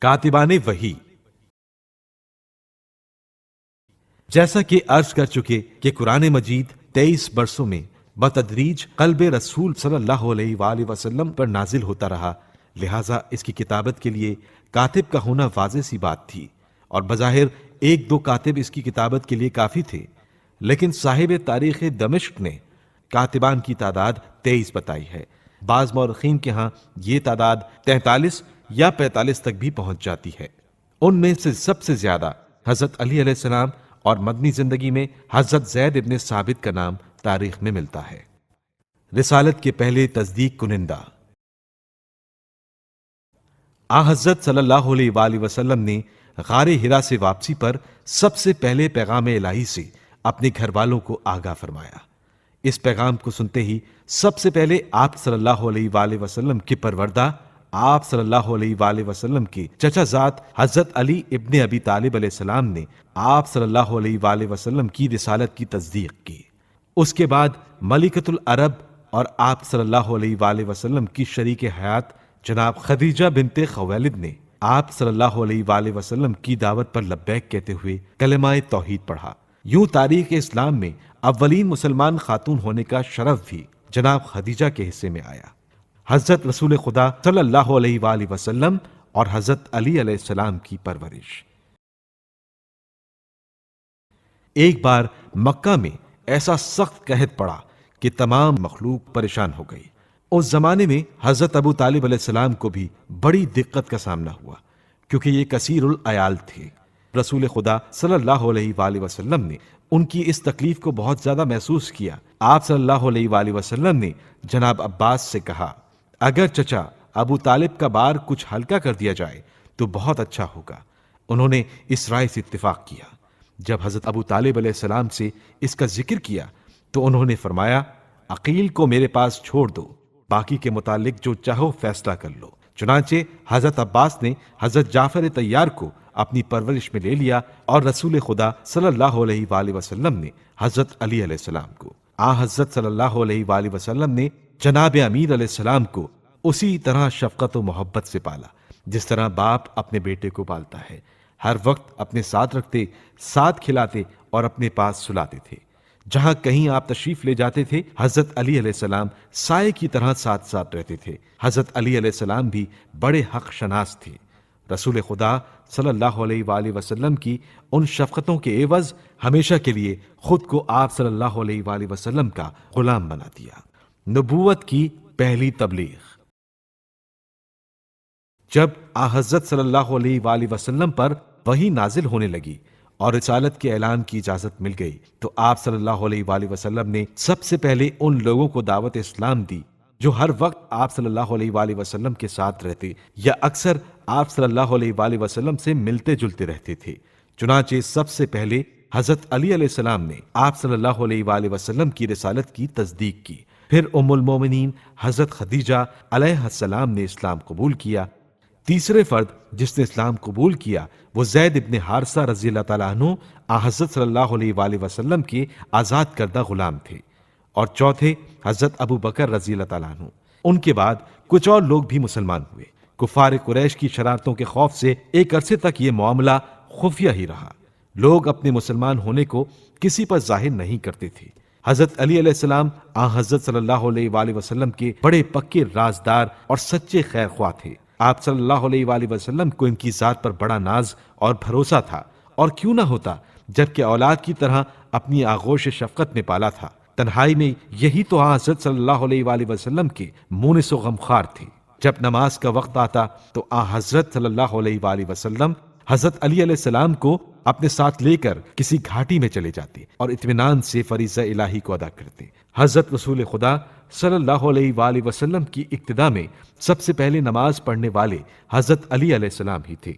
کاتبان وحی، جیسا کہ عرض کر چکے کہ قرآن مجید 23 برسوں میں بتدریج قلب رسول صلی اللہ علیہ وآلہ وسلم پر نازل ہوتا رہا، لہٰذا اس کی کتابت کے لیے کاتب کا ہونا واضح سی بات تھی، اور بظاہر ایک دو کاتب اس کی کتابت کے لیے کافی تھے، لیکن صاحب تاریخ دمشق نے کاتبان کی تعداد 23 بتائی ہے۔ بعض مورخین کے ہاں یہ تعداد 43 یا 45 تک بھی پہنچ جاتی ہے۔ ان میں سے سب سے زیادہ حضرت علی علیہ السلام اور مدنی زندگی میں حضرت زید ابن ثابت کا نام تاریخ میں ملتا ہے۔ رسالت کے پہلے تصدیق کنندہ، آن حضرت صلی اللہ علیہ وآلہ وسلم نے غار حرا سے واپسی پر سب سے پہلے پیغام الہی سے اپنے گھر والوں کو آگاہ فرمایا۔ اس پیغام کو سنتے ہی سب سے پہلے آپ صلی اللہ علیہ وآلہ وسلم کے پروردہ آپ صلی اللہ علیہ وآلہ وسلم کے چچا زاد حضرت علی ابن ابی طالب علیہ السلام نے آپ صلی اللہ علیہ وآلہ وسلم کی رسالت کی تصدیق کی۔ اس کے بعد ملکۃ العرب اور آپ صلی اللہ علیہ وآلہ وسلم کی شریک حیات جناب خدیجہ بنت خویلد نے آپ صلی اللہ علیہ وآلہ وسلم کی دعوت پر لبیک کہتے ہوئے کلمہ توحید پڑھا۔ یوں تاریخ اسلام میں اولین مسلمان خاتون ہونے کا شرف بھی جناب خدیجہ کے حصے میں آیا۔ حضرت رسول خدا صلی اللہ علیہ وآلہ وسلم اور حضرت علی علیہ السلام کی پرورش۔ ایک بار مکہ میں ایسا سخت قحط پڑا کہ تمام مخلوق پریشان ہو گئی۔ اس زمانے میں حضرت ابو طالب علیہ السلام کو بھی بڑی دقت کا سامنا ہوا، کیونکہ یہ کثیر العیال تھے۔ رسول خدا صلی اللہ علیہ وآلہ وسلم نے ان کی اس تکلیف کو بہت زیادہ محسوس کیا۔ آپ صلی اللہ علیہ وآلہ وسلم نے جناب عباس سے کہا، اگر چچا ابو طالب کا بار کچھ ہلکا کر دیا جائے تو بہت اچھا ہوگا۔ انہوں نے اس رائے سے اتفاق کیا۔ جب حضرت ابو طالب علیہ السلام سے اس کا ذکر کیا تو انہوں نے فرمایا، عقیل کو میرے پاس چھوڑ دو، باقی کے متعلق جو چاہو فیصلہ کر لو۔ چنانچہ حضرت عباس نے حضرت جعفر طیار کو اپنی پرورش میں لے لیا، اور رسول خدا صلی اللہ علیہ وآلہ وسلم نے حضرت علی علیہ السلام کو، حضرت صلی اللہ علیہ وآلہ وسلم نے جناب امیر علیہ السلام کو اسی طرح شفقت و محبت سے پالا جس طرح باپ اپنے بیٹے کو پالتا ہے۔ ہر وقت اپنے ساتھ رکھتے، ساتھ کھلاتے اور اپنے پاس سلاتے تھے۔ جہاں کہیں آپ تشریف لے جاتے تھے، حضرت علی علیہ السلام سائے کی طرح ساتھ ساتھ رہتے تھے۔ حضرت علی علیہ السلام بھی بڑے حق شناس تھے۔ رسول خدا صلی اللہ علیہ وآلہ وسلم کی ان شفقتوں کے عوض ہمیشہ کے لیے خود کو آپ صلی اللہ علیہ وآلہ وسلم کا غلام بنا دیا۔ نبوت کی پہلی تبلیغ۔ جب حضرت صلی اللہ علیہ وآلہ وسلم پر وحی نازل ہونے لگی اور رسالت کے اعلان کی اجازت مل گئی تو آپ صلی اللہ علیہ وآلہ وسلم نے سب سے پہلے ان لوگوں کو دعوت اسلام دی جو ہر وقت آپ صلی اللہ علیہ وآلہ وسلم کے ساتھ رہتے یا اکثر آپ صلی اللہ علیہ وآلہ وسلم سے ملتے جلتے رہتے تھے۔ چنانچہ سب سے پہلے حضرت علی علیہ السلام نے آپ صلی اللہ علیہ وآلہ وسلم کی رسالت کی تصدیق کی۔ پھر ام المومنین حضرت خدیجہ علیہ السلام نے اسلام قبول کیا۔ تیسرے فرد جس نے اسلام قبول کیا وہ زید ابن حارثہ رضی اللہ تعالیٰ عنہ حضرت صلی اللہ علیہ وآلہ وسلم کے آزاد کردہ غلام تھے، اور چوتھے حضرت ابو بکر رضی اللہ تعالیٰ عنہ۔ ان کے بعد کچھ اور لوگ بھی مسلمان ہوئے۔ کفار قریش کی شرارتوں کے خوف سے ایک عرصے تک یہ معاملہ خفیہ ہی رہا۔ لوگ اپنے مسلمان ہونے کو کسی پر ظاہر نہیں کرتے تھے۔ حضرت علی علیہ السلام حضرت صلی اللہ علیہ وآلہ وسلم کے بڑے پکے رازدار اور سچے خیر خواہ تھے۔ آپ صلی اللہ علیہ وآلہ وسلم کو ان کی ذات پر بڑا ناز اور بھروسہ تھا، اور کیوں نہ ہوتا جبکہ اولاد کی طرح اپنی آغوش شفقت میں پالا تھا۔ تنہائی میں یہی تو حضرت صلی اللہ علیہ وآلہ وسلم کے مونس و غمخوار تھے۔ جب نماز کا وقت آتا تو حضرت صلی اللہ علیہ وآلہ وسلم حضرت علی علیہ السلام کو اپنے ساتھ لے کر کسی گھاٹی میں چلے جاتے اور اطمینان سے فریضہ الہی کو ادا کرتے۔ حضرت رسول خدا صلی اللہ علیہ وآلہ وسلم کی اقتداء میں سب سے پہلے نماز پڑھنے والے حضرت علی علیہ السلام ہی تھے۔